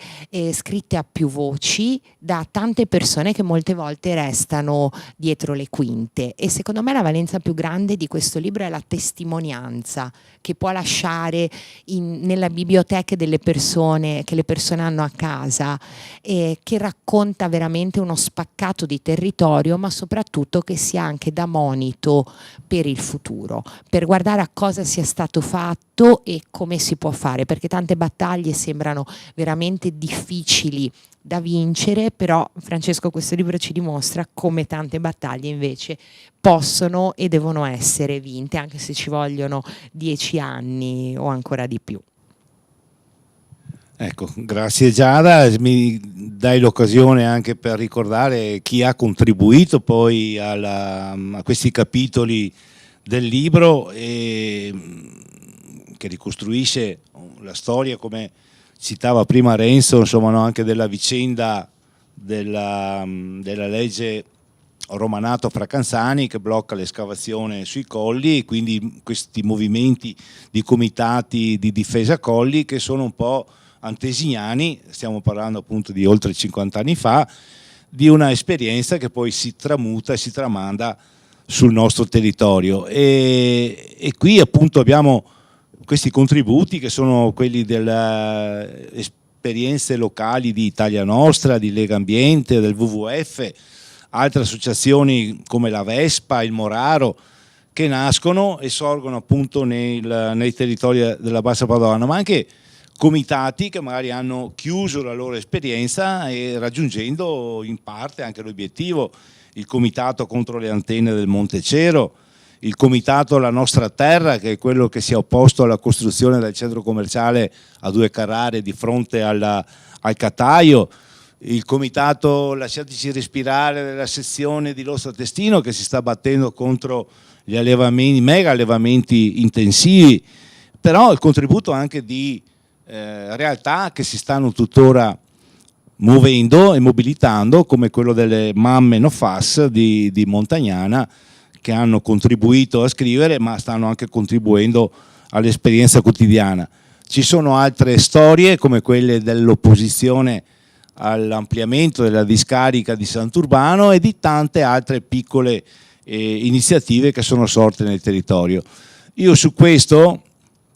scritte a più voci da tante persone che molte volte restano dietro le quinte, e secondo me la valenza più grande di questo libro è la testimonianza che può lasciare nella biblioteca delle persone, che le persone hanno a casa, che racconta veramente uno spaccato di territorio, ma soprattutto che sia anche da monito per il futuro, per guardare a cosa sia stato fatto e come si può fare, perché tante battaglie sembrano veramente difficili da vincere, però Francesco questo libro ci dimostra come tante battaglie invece possono e devono essere vinte, anche se ci vogliono 10 anni o ancora di più. Ecco, grazie Giada, mi dai l'occasione anche per ricordare chi ha contribuito poi a questi capitoli del libro, che ricostruisce la storia, come citava prima Renzo, insomma, no, anche della vicenda della legge Romanato-Fracanzani che blocca l'escavazione sui colli, e quindi questi movimenti di comitati di difesa colli che sono un po' antesignani, stiamo parlando appunto di oltre 50 anni fa, di una esperienza che poi si tramuta e si tramanda sul nostro territorio, e qui appunto abbiamo questi contributi che sono quelli delle esperienze locali di Italia Nostra, di Lega Ambiente, del WWF, altre associazioni come la Vespa, il Moraro, che nascono e sorgono appunto nei territori della Bassa Padovana, ma anche comitati che magari hanno chiuso la loro esperienza e raggiungendo in parte anche l'obiettivo. Il comitato contro le antenne del Monte Cero, il comitato La Nostra Terra, che è quello che si è opposto alla costruzione del centro commerciale a 2 Carrare di fronte al Cataio, il comitato Lasciateci Respirare della sezione di Lostro Testino, che si sta battendo contro gli allevamenti, mega allevamenti intensivi, però il contributo anche di realtà che si stanno tuttora muovendo e mobilitando, come quello delle mamme No Fas di Montagnana, che hanno contribuito a scrivere ma stanno anche contribuendo all'esperienza quotidiana. Ci sono altre storie come quelle dell'opposizione all'ampliamento della discarica di Sant'Urbano e di tante altre piccole iniziative che sono sorte nel territorio. Io su questo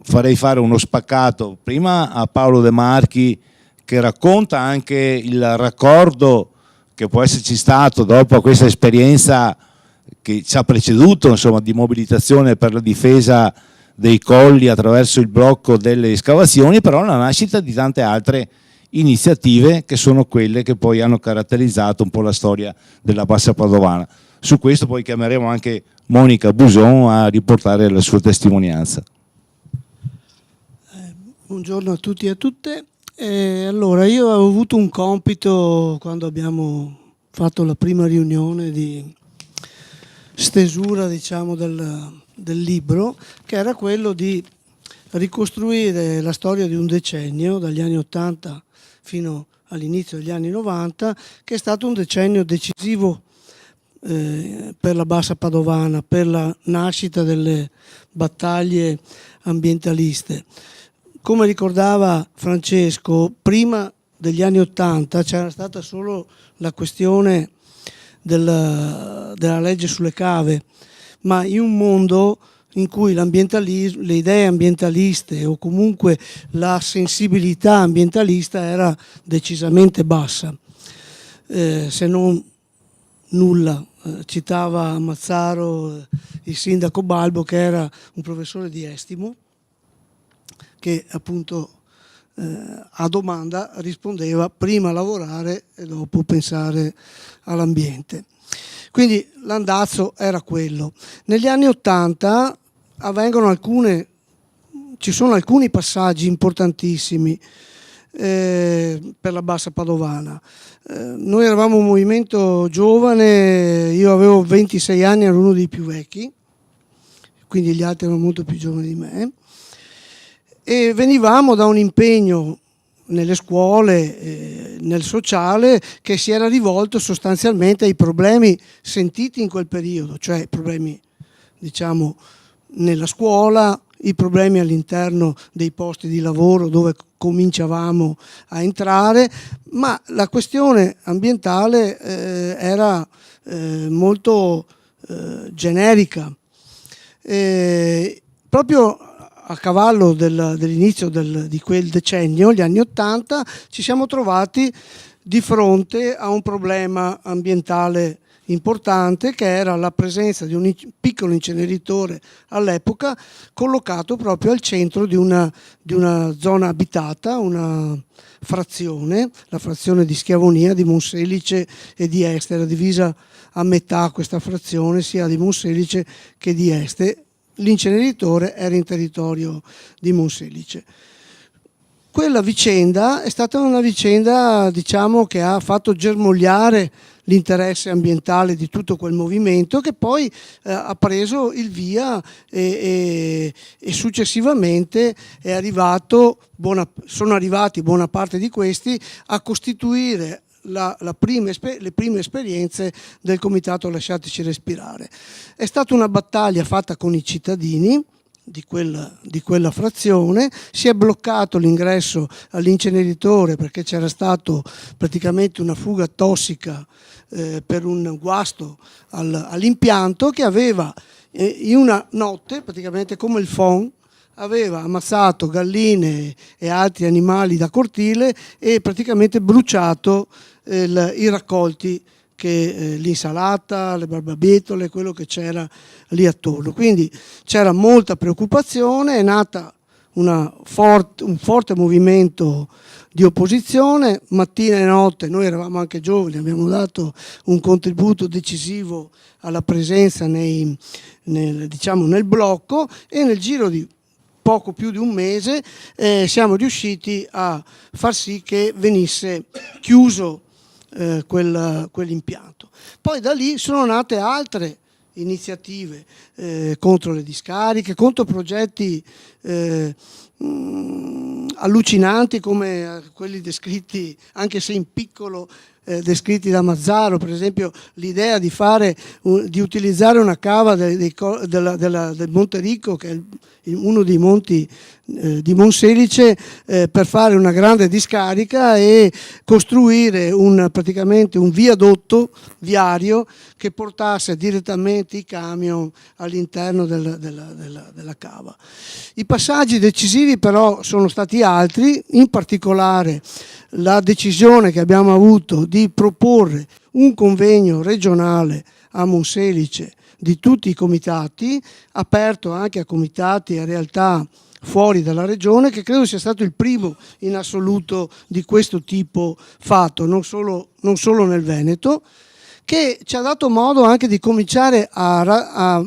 farei fare uno spaccato prima a Paolo De Marchi, che racconta anche il raccordo che può esserci stato dopo questa esperienza che ci ha preceduto, insomma, di mobilitazione per la difesa dei colli attraverso il blocco delle escavazioni, però la nascita di tante altre iniziative che sono quelle che poi hanno caratterizzato un po' la storia della Bassa Padovana. Su questo poi chiameremo anche Monica Buson a riportare la sua testimonianza. Buongiorno a tutti e a tutte. Allora, io ho avuto un compito quando abbiamo fatto la prima riunione di stesura, diciamo, del libro, che era quello di ricostruire la storia di un decennio, dagli anni 80 fino all'inizio degli anni 90, che è stato un decennio decisivo per la Bassa Padovana, per la nascita delle battaglie ambientaliste. come ricordava Francesco, prima degli anni '80 c'era stata solo la questione della legge sulle cave, ma in un mondo in cui l'ambientalismo, le idee ambientaliste o comunque la sensibilità ambientalista era decisamente bassa, se non nulla. Citava Mazzaro il sindaco Balbo, che era un professore di estimo, che appunto a domanda rispondeva: prima lavorare e dopo pensare all'ambiente. Quindi l'andazzo era quello. Negli anni '80 ci sono alcuni passaggi importantissimi per la Bassa Padovana. Noi eravamo un movimento giovane, io avevo 26 anni, ero uno dei più vecchi, quindi gli altri erano molto più giovani di me, e venivamo da un impegno nelle scuole, nel sociale, che si era rivolto sostanzialmente ai problemi sentiti in quel periodo, cioè i problemi, diciamo, nella scuola, i problemi all'interno dei posti di lavoro dove cominciavamo a entrare, ma la questione ambientale era molto generica. Proprio a cavallo dell'inizio di quel decennio, gli anni '80, ci siamo trovati di fronte a un problema ambientale importante, che era la presenza di un piccolo inceneritore all'epoca collocato proprio al centro di una zona abitata, una frazione, la frazione di Schiavonia, di Monselice e di Este. Era divisa a metà questa frazione, sia di Monselice che di Este. L'inceneritore era in territorio di Monselice. Quella vicenda è stata una vicenda, diciamo, che ha fatto germogliare l'interesse ambientale di tutto quel movimento, che poi ha preso il via e successivamente sono arrivati buona parte di questi a costituire le prime esperienze del comitato Lasciateci Respirare. È stata una battaglia fatta con i cittadini di quella frazione. Si è bloccato l'ingresso all'inceneritore perché c'era stato praticamente una fuga tossica per un guasto all'impianto, che aveva in una notte, praticamente come il FON, aveva ammazzato galline e altri animali da cortile e praticamente bruciato i raccolti, l'insalata, le barbabietole, quello che c'era lì attorno. Quindi c'era molta preoccupazione, è nata un forte movimento di opposizione, mattina e notte. Noi eravamo anche giovani, abbiamo dato un contributo decisivo alla presenza nel blocco, e nel giro di poco più di un mese siamo riusciti a far sì che venisse chiuso quell'impianto. Poi da lì sono nate altre iniziative contro le discariche, contro progetti allucinanti come quelli descritti, anche se in piccolo, descritti da Mazzaro. Per esempio l'idea di utilizzare una cava del Monte Ricco, che è uno dei monti di Monselice, per fare una grande discarica e costruire praticamente un viadotto viario che portasse direttamente i camion all'interno della cava. I passaggi decisivi però sono stati altri, in particolare la decisione che abbiamo avuto di proporre un convegno regionale a Monselice di tutti i comitati, aperto anche a comitati e realtà fuori dalla regione, che credo sia stato il primo in assoluto di questo tipo fatto, non solo nel Veneto, che ci ha dato modo anche di cominciare a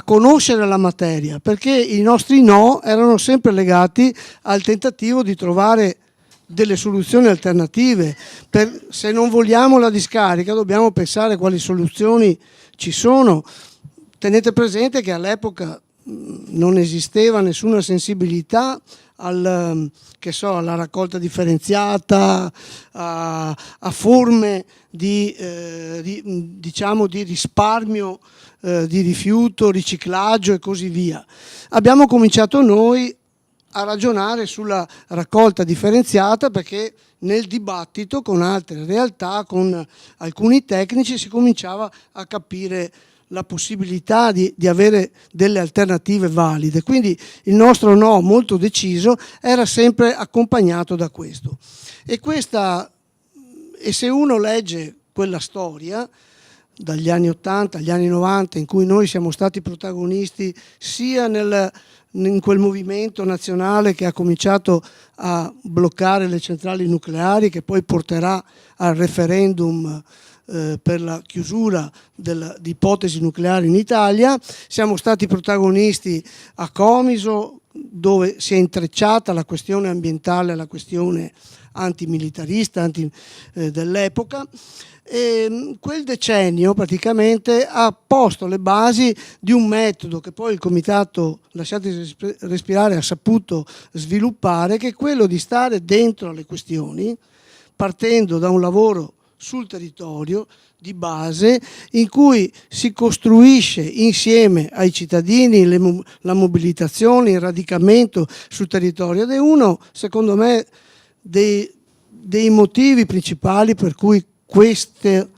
conoscere la materia, perché i nostri no erano sempre legati al tentativo di trovare delle soluzioni alternative. Se non vogliamo la discarica, dobbiamo pensare quali soluzioni ci sono. Tenete presente che all'epoca non esisteva nessuna sensibilità alla raccolta differenziata, a forme di risparmio di rifiuto, riciclaggio e così via. Abbiamo cominciato noi a ragionare sulla raccolta differenziata, perché nel dibattito con altre realtà, con alcuni tecnici, si cominciava a capire la possibilità di avere delle alternative valide. Quindi il nostro no molto deciso era sempre accompagnato da questo. E se uno legge quella storia dagli anni 80 agli anni 90, in cui noi siamo stati protagonisti sia in quel movimento nazionale che ha cominciato a bloccare le centrali nucleari, che poi porterà al referendum per la chiusura di ipotesi nucleari in Italia, siamo stati protagonisti a Comiso, dove si è intrecciata la questione ambientale alla questione antimilitarista dell'epoca. E quel decennio praticamente ha posto le basi di un metodo che poi il Comitato Lasciateci Respirare ha saputo sviluppare, che è quello di stare dentro alle questioni, partendo da un lavoro sul territorio di base, in cui si costruisce insieme ai cittadini la mobilitazione, il radicamento sul territorio, ed è uno, secondo me, dei motivi principali per cui queste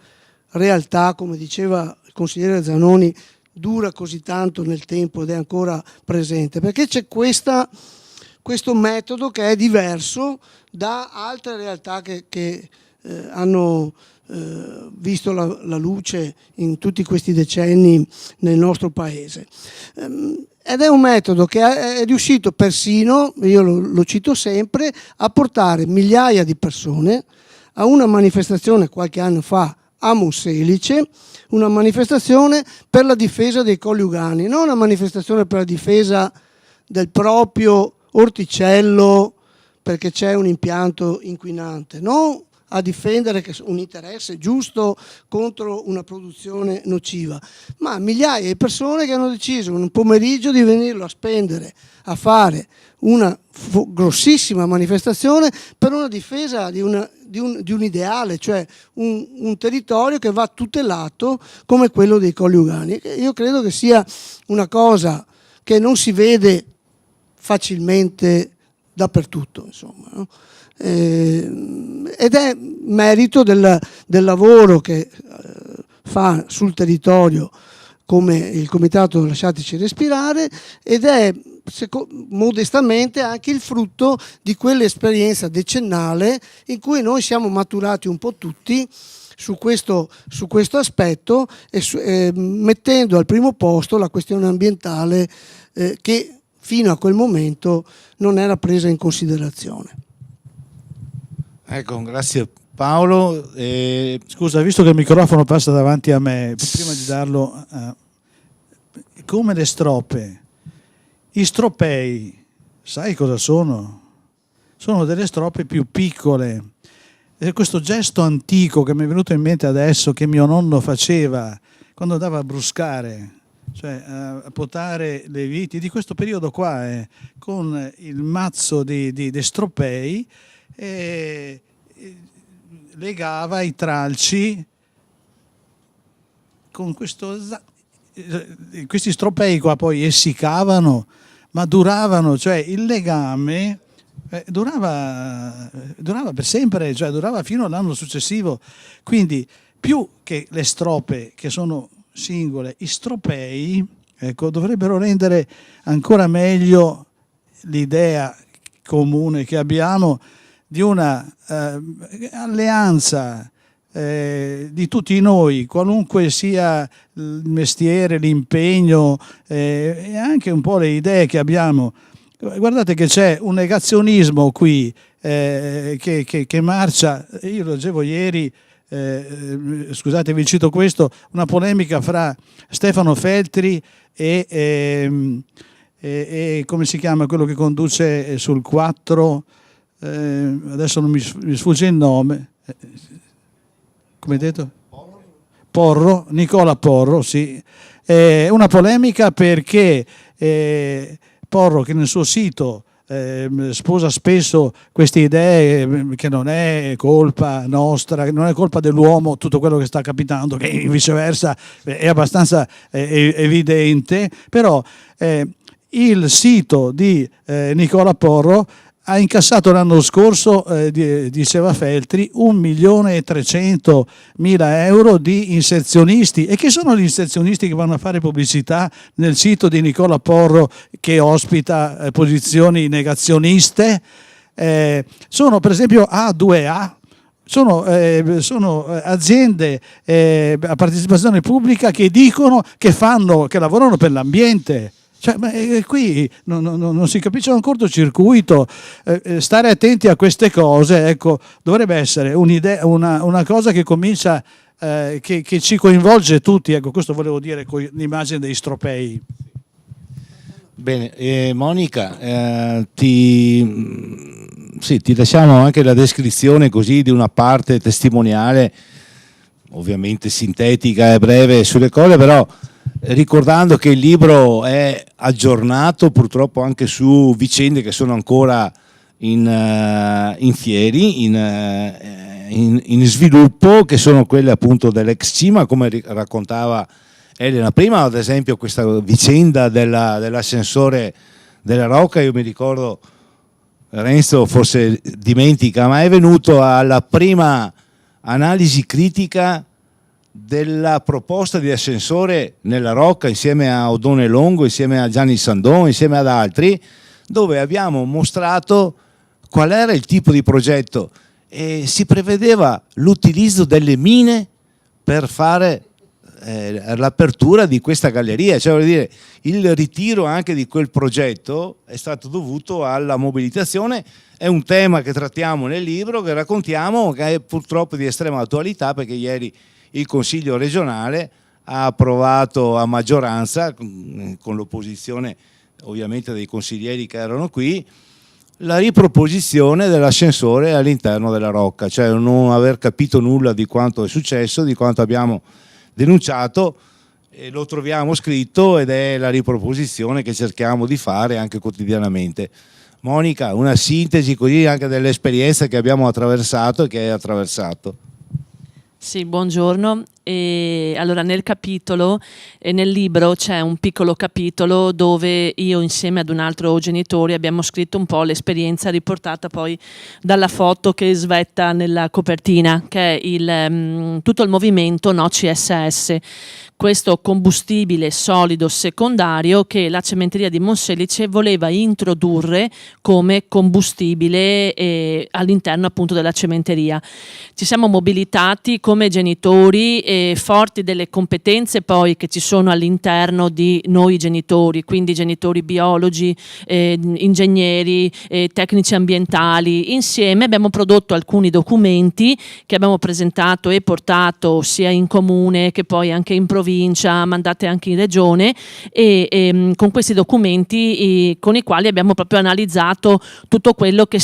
realtà, come diceva il consigliere Zanoni, dura così tanto nel tempo ed è ancora presente, perché c'è questo metodo che è diverso da altre realtà che hanno visto la luce in tutti questi decenni nel nostro paese. Ed è un metodo che è riuscito persino, io lo cito sempre, a portare migliaia di persone a una manifestazione qualche anno fa a Monselice, una manifestazione per la difesa dei coniugani, non una manifestazione per la difesa del proprio orticello perché c'è un impianto inquinante, non a difendere un interesse giusto contro una produzione nociva, ma migliaia di persone che hanno deciso in un pomeriggio di venirlo a spendere, a fare una grossissima manifestazione per una difesa di un ideale, cioè un territorio che va tutelato come quello dei coniugani. Io credo che sia una cosa che non si vede facilmente dappertutto, insomma, no? Ed è merito del lavoro che fa sul territorio come il Comitato Lasciateci Respirare, ed è modestamente anche il frutto di quell'esperienza decennale in cui noi siamo maturati un po' tutti su questo aspetto, mettendo al primo posto la questione ambientale che fino a quel momento non era presa in considerazione. Ecco, grazie Paolo. Scusa, visto che il microfono passa davanti a me, prima di darlo, come le strope, i stropei, sai cosa sono? Sono delle strope più piccole. E questo gesto antico che mi è venuto in mente adesso, che mio nonno faceva quando andava a bruscare, cioè a potare le viti di questo periodo qua, con il mazzo di stropei, legava i tralci con questi stropei qua, poi essiccavano, ma duravano, cioè il legame durava per sempre, cioè durava fino all'anno successivo. Quindi più che le strope che sono singole, i stropei, ecco, dovrebbero rendere ancora meglio l'idea comune che abbiamo di una alleanza di tutti noi, qualunque sia il mestiere, l'impegno e anche un po' le idee che abbiamo. Guardate che c'è un negazionismo qui che marcia. Io leggevo ieri, scusate vi cito questo, una polemica fra Stefano Feltri e come si chiama quello che conduce sul 4, adesso non mi sfugge il nome, come hai detto? Porro, Nicola Porro, sì. Una polemica perché Porro, che nel suo sito sposa spesso queste idee che non è colpa nostra, non è colpa dell'uomo tutto quello che sta capitando, che viceversa è abbastanza evidente, però il sito di Nicola Porro ha incassato l'anno scorso, diceva Feltri, 1.300.000 euro di inserzionisti. E chi sono gli inserzionisti che vanno a fare pubblicità nel sito di Nicola Porro, che ospita posizioni negazioniste? Sono per esempio A2A, sono aziende a partecipazione pubblica che dicono che lavorano per l'ambiente. Cioè, qui non si capisce un cortocircuito. Stare attenti a queste cose, ecco, dovrebbe essere un'idea, una cosa che comincia, che ci coinvolge tutti. Ecco, questo volevo dire con l'immagine dei stropei. Bene, Monica, ti lasciamo anche la descrizione così di una parte testimoniale, ovviamente sintetica e breve sulle cose, però ricordando che il libro è aggiornato purtroppo anche su vicende che sono ancora in fieri, in sviluppo, che sono quelle appunto dell'ex CIMA, come raccontava Elena prima, ad esempio questa vicenda dell'ascensore della Rocca. Io mi ricordo, Renzo forse dimentica, ma è venuto alla prima analisi critica della proposta di ascensore nella Rocca insieme a Odone Longo, insieme a Gianni Sandon, insieme ad altri, dove abbiamo mostrato qual era il tipo di progetto, e si prevedeva l'utilizzo delle mine per fare l'apertura di questa galleria. Cioè, vuol dire, il ritiro anche di quel progetto è stato dovuto alla mobilitazione. È un tema che trattiamo nel libro, che raccontiamo, che è purtroppo di estrema attualità, perché ieri il Consiglio regionale ha approvato a maggioranza, con l'opposizione ovviamente dei consiglieri che erano qui, la riproposizione dell'ascensore all'interno della Rocca, cioè non aver capito nulla di quanto è successo, di quanto abbiamo denunciato, e lo troviamo scritto, ed è la riproposizione che cerchiamo di fare anche quotidianamente. Monica, una sintesi così anche dell'esperienza che abbiamo attraversato e che hai attraversato. Sì, buongiorno. Allora, nel capitolo e nel libro c'è un piccolo capitolo dove io insieme ad un altro genitore abbiamo scritto un po' l'esperienza riportata poi dalla foto che svetta nella copertina, che è tutto il movimento, no, CSS, questo combustibile solido secondario che la cementeria di Monselice voleva introdurre come combustibile all'interno appunto della cementeria. Ci siamo mobilitati come genitori, forti delle competenze poi che ci sono all'interno di noi genitori, quindi genitori biologi, ingegneri, tecnici ambientali. Insieme abbiamo prodotto alcuni documenti che abbiamo presentato e portato sia in comune che poi anche in provincia, mandate anche in regione, e con questi documenti con i quali abbiamo proprio analizzato tutto quello che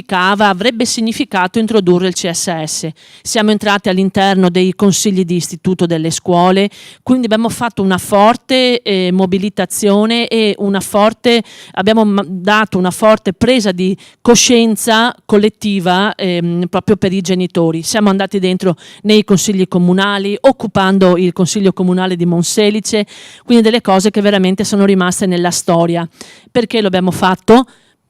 avrebbe significato introdurre il CSS. Siamo entrati all'interno dei consigli di istituto delle scuole, quindi abbiamo fatto una forte mobilitazione e abbiamo dato una forte presa di coscienza collettiva proprio per i genitori. Siamo andati dentro nei consigli comunali, occupando il consiglio comunale di Monselice, quindi delle cose che veramente sono rimaste nella storia. Perché lo abbiamo fatto?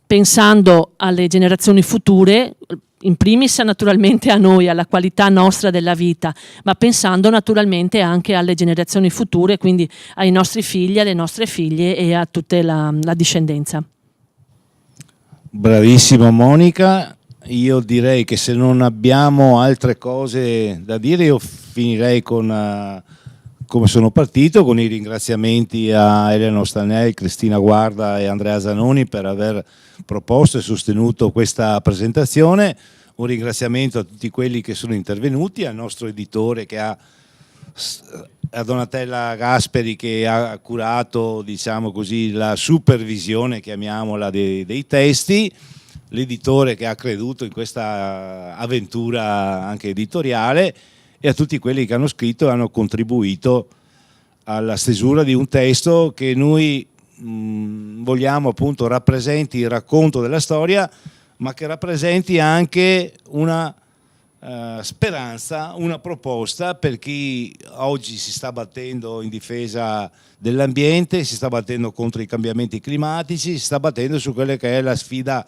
Pensando alle generazioni future, in primis naturalmente a noi, alla qualità nostra della vita, ma pensando naturalmente anche alle generazioni future, quindi ai nostri figli, alle nostre figlie e a tutta la discendenza. Bravissima Monica, io direi che se non abbiamo altre cose da dire io finirei con come sono partito, con i ringraziamenti a Elena Ostanel, Cristina Guarda e Andrea Zanoni per aver proposto e sostenuto questa presentazione. Un ringraziamento a tutti quelli che sono intervenuti, al nostro editore a Donatella Gasperi, che ha curato, diciamo così, la supervisione, chiamiamola, dei testi, l'editore che ha creduto in questa avventura anche editoriale, e a tutti quelli che hanno scritto e hanno contribuito alla stesura di un testo che noi vogliamo appunto rappresenti il racconto della storia, ma che rappresenti anche una speranza, una proposta per chi oggi si sta battendo in difesa dell'ambiente, si sta battendo contro i cambiamenti climatici, si sta battendo su quella che è la sfida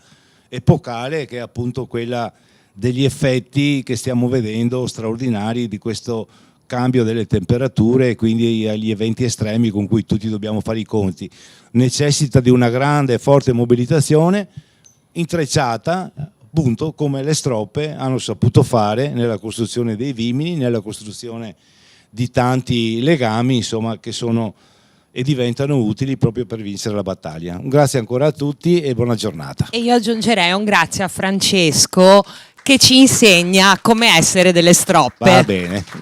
epocale, che è appunto quella degli effetti che stiamo vedendo straordinari di questo cambio delle temperature e quindi agli eventi estremi con cui tutti dobbiamo fare i conti. Necessita di una grande e forte mobilitazione intrecciata, appunto come le stroppe hanno saputo fare nella costruzione dei vimini, nella costruzione di tanti legami, insomma, che sono e diventano utili proprio per vincere la battaglia. Un grazie ancora a tutti e buona giornata. E io aggiungerei un grazie a Francesco che ci insegna come essere delle stroppe. Va bene.